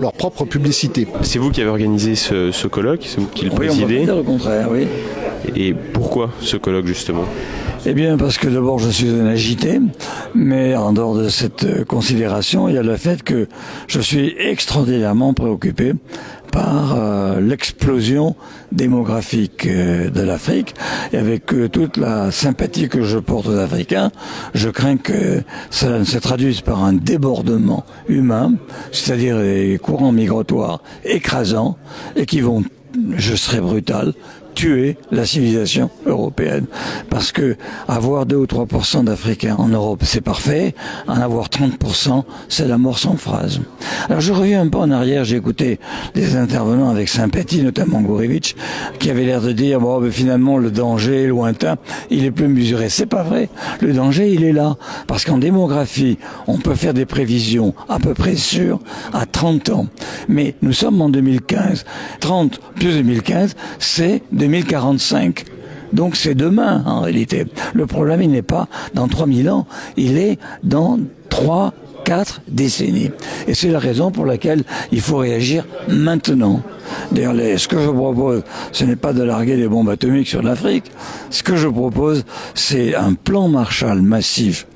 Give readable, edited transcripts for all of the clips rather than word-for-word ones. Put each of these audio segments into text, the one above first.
leur propre publicité. C'est vous qui avez organisé ce colloque, c'est vous qui le présidez. Oui, on peut dire le contraire, oui. Et pourquoi ce colloque justement? Eh bien, parce que d'abord, je suis un agité, mais en dehors de cette considération, il y a le fait que je suis extraordinairement préoccupé par l'explosion démographique de l'Afrique. Et avec toute la sympathie que je porte aux Africains, je crains que cela ne se traduise par un débordement humain, c'est-à-dire des courants migratoires écrasants et qui vont, je serai brutal, tuer la civilisation européenne. Parce que avoir 2 ou 3% d'Africains en Europe, c'est parfait. En avoir 30%, c'est la mort sans phrase. Alors je reviens un peu en arrière, j'ai écouté des intervenants avec sympathie, notamment Gourevitch, qui avait l'air de dire, bon, ben, finalement, le danger est lointain, il est plus mesuré. C'est pas vrai. Le danger, il est là. Parce qu'en démographie, on peut faire des prévisions à peu près sûres à 30 ans. Mais nous sommes en 2015. 30 plus 2015, c'est 2045. Donc c'est demain, en réalité. Le problème, il n'est pas dans 3000 ans, il est dans 3-4 décennies. Et c'est la raison pour laquelle il faut réagir maintenant. D'ailleurs, ce que je propose, ce n'est pas de larguer des bombes atomiques sur l'Afrique. Ce que je propose, c'est un plan Marshall massif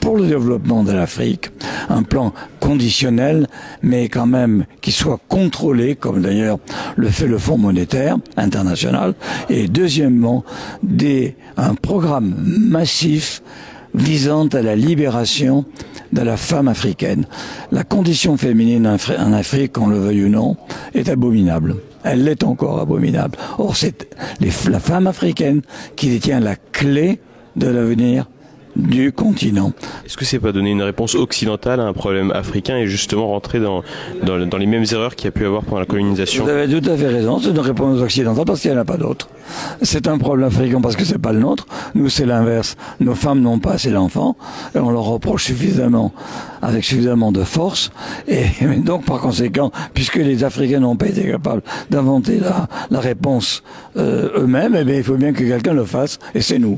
pour le développement de l'Afrique, un plan conditionnel, mais quand même qui soit contrôlé, comme d'ailleurs le fait le Fonds monétaire international, et deuxièmement, un programme massif visant à la libération de la femme africaine. La condition féminine en Afrique, qu'on le veuille ou non, est abominable. Elle l'est encore abominable. Or, c'est la femme africaine qui détient la clé de l'avenir du continent. Est-ce que c'est pas donner une réponse occidentale à un problème africain et justement rentrer dans les mêmes erreurs qu'il y a pu avoir pendant la colonisation? Vous avez tout à fait raison, c'est une réponse occidentale parce qu'il n'y en a pas d'autre. C'est un problème africain parce que c'est pas le nôtre. Nous, c'est l'inverse. Nos femmes n'ont pas assez d'enfants et on leur reproche suffisamment, avec suffisamment de force. Et donc, par conséquent, puisque les Africains n'ont pas été capables d'inventer la réponse eux-mêmes, eh bien, il faut bien que quelqu'un le fasse et c'est nous.